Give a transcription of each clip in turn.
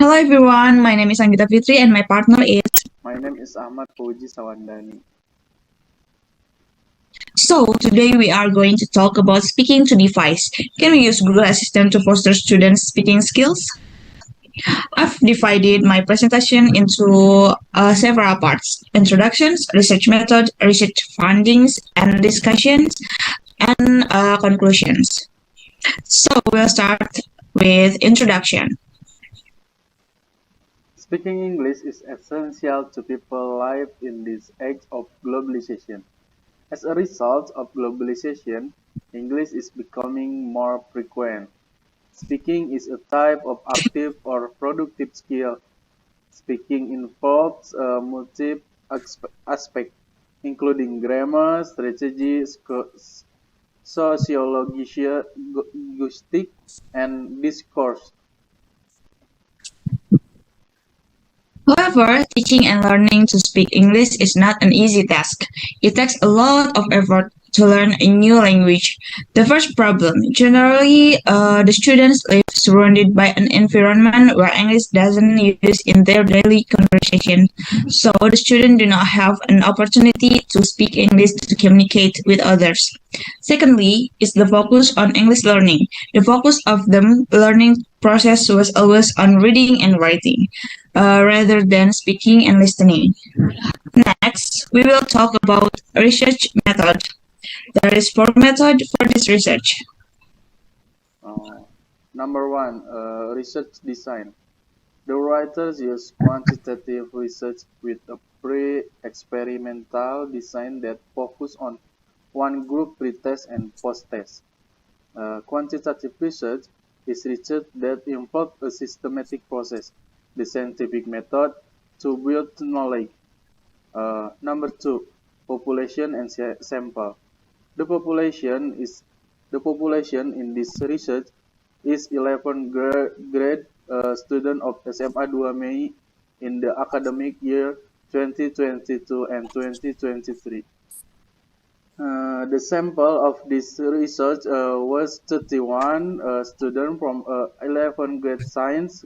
Hello everyone, my name is Anggita Fitri and my partner is. My name is Ahmad Fauzi Sawandhani. So today we are going to talk about speaking to device. Can we use Google Assistant to foster students' speaking skills? I've divided my presentation into several parts: introductions, research method, research findings, and discussions, and conclusions. So we'll start with introduction. Speaking English is essential to people's life in this age of globalization. As a result of globalization, English is becoming more frequent. Speaking is a type of active or productive skill. Speaking involves multiple aspects, including grammar, strategy, sociology, linguistics, and discourse. However, teaching and learning to speak English is not an easy task. It takes a lot of effort to learn a new language. The first problem, generally, the students live surrounded by an environment where English doesn't use in their daily conversation. So the students do not have an opportunity to speak English to communicate with others. Secondly, is the focus on English learning. The focus of the learning process was always on reading and writing rather than speaking and listening. Next, we will talk about research method. There is four methods for this research. Number one, research design. The writers use quantitative research with a pre-experimental design that focus on one group pre-test and post-test. Quantitative research is research that involves a systematic process, the scientific method, to build knowledge. Number two, population and sample. The population is the population in this research is 11th-grade student of SMA 2 Mei in the academic year 2022 and 2023. The sample of this research was 31 students from 11th grade science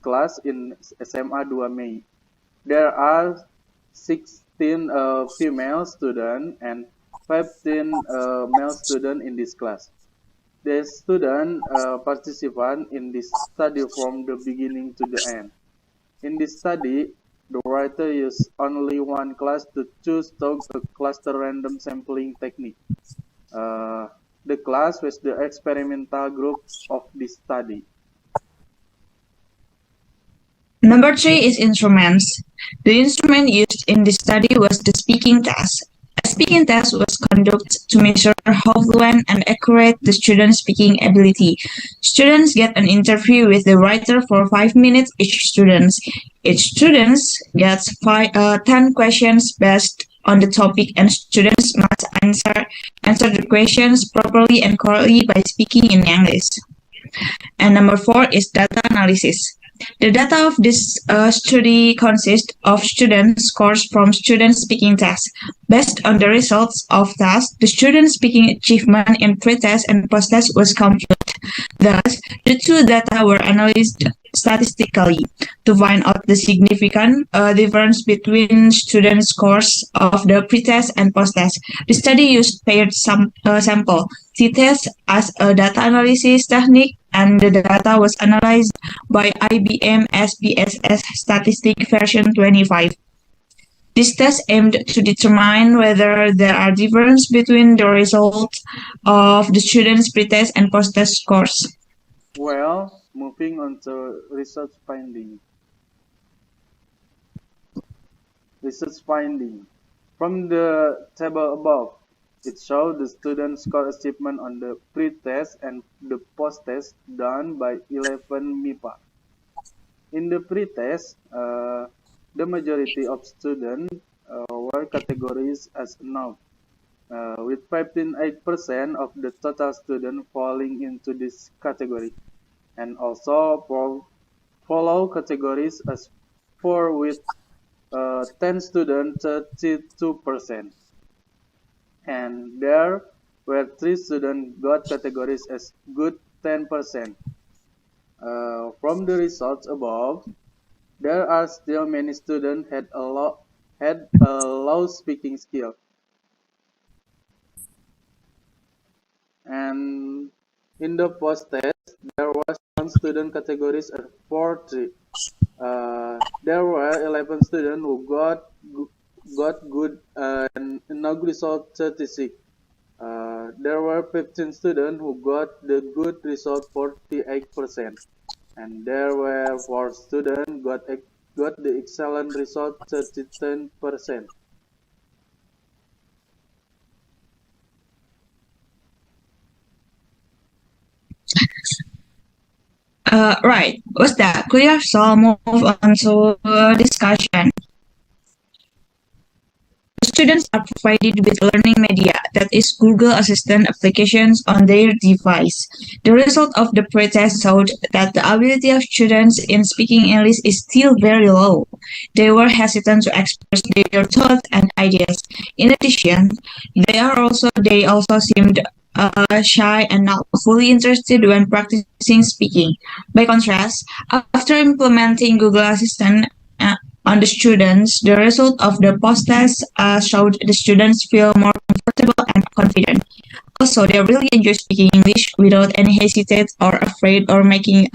class in SMA 2 Mei. There are 16 female students and 15 male students in this class. The student participant in this study from the beginning to the end. In this study, the writer used only one class to choose a cluster random sampling technique. The class was the experimental group of this study. Number three is instruments. The instrument used in this study was the speaking test. A speaking test was conducted to measure how fluent and accurate the student's speaking ability. Students get an interview with the writer for 5 minutes each student. Each student gets 10 questions based on the topic, and students must answer the questions properly and correctly by speaking in English. And number four is data analysis. The data of this study consists of student scores from student speaking tests. Based on the results of tests, the student speaking achievement in pre-test and post-test was computed. Thus, the two data were analyzed statistically to find out the significant difference between student scores of the pre-test and post-test. The study used paired sample t-test as a data analysis technique, and the data was analyzed by IBM SPSS Statistic version 25. This test aimed to determine whether there are differences between the results of the students' pre-test and post-test scores. Well, moving on to research finding. Research finding. From the table above, it shows the student score achievement on the pre-test and the post-test done by 11 MIPA. In the pre-test, the majority of students were categorized as null, with 15.8% of the total students falling into this category, and also follow categories as 4 with 10 students 32%. And there were 3 students got categories as good 10%. From the results above, there are still many students had a low speaking skill, and in the post test there was one student categories at 4-3. There were 11 students who got good and no result 36. There were 15 students who got the good result 48%, and there were 4 students got the excellent result 37%. Right. Was that clear? So I'll move on to discussion. Students are provided with learning media, that is Google Assistant applications on their device. The result of the pretest showed that the ability of students in speaking English is still very low. They were hesitant to express their thoughts and ideas. In addition, they also seemed shy and not fully interested when practicing speaking. By contrast, after implementing Google Assistant on the students, the result of the post-test showed the students feel more comfortable and confident. Also, they really enjoy speaking English without any hesitate or afraid of making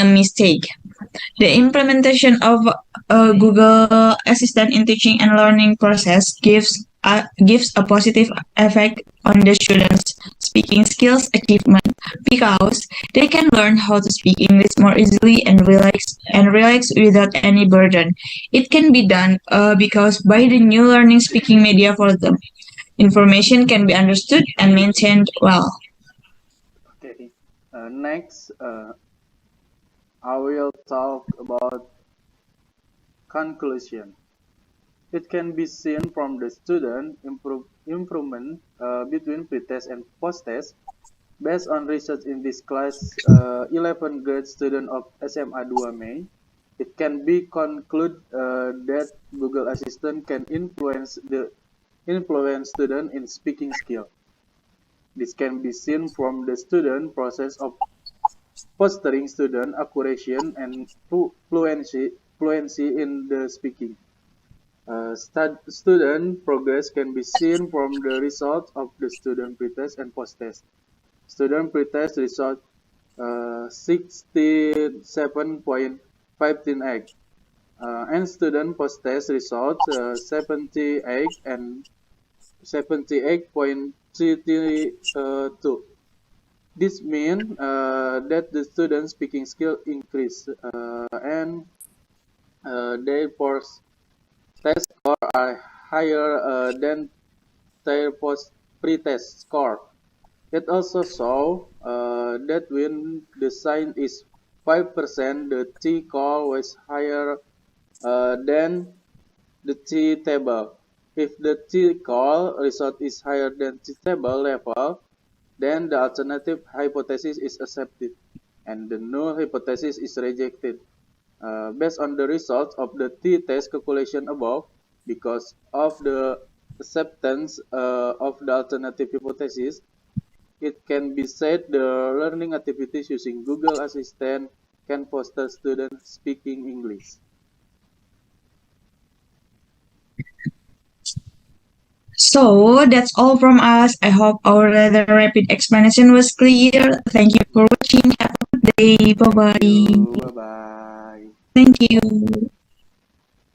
a mistake. The implementation of Google Assistant in teaching and learning process gives a positive effect on the students' speaking skills achievement because they can learn how to speak English more easily and relax without any burden. It can be done because by the new learning speaking media for them, information can be understood and maintained well. Okay. Next, I will talk about conclusion. It can be seen from the student improvement between pretest and post-test. Based on research in this class, 11th grade student of SMA 2 Mei, it can be concluded that Google Assistant can influence student in speaking skill. This can be seen from the student process of fostering student accuracy and fluency in the speaking. Student progress can be seen from the results of the student pretest and post-test. Student pretest result 67.158 and student post-test result 78 and 78.32. This means that the student speaking skill increase and their post-test score are higher than their pre-test score. It also shows that when the sign is 5%, the T call was higher than the T table. If the T call result is higher than T table level, then the alternative hypothesis is accepted and the null hypothesis is rejected. Based on the results of the t-test calculation above, because of the acceptance of the alternative hypothesis, it can be said the learning activities using Google Assistant can foster students speaking English. So that's all from us. I hope our rather rapid explanation was clear. Thank you for watching. Have a good day. Bye bye. Bye bye. Thank you.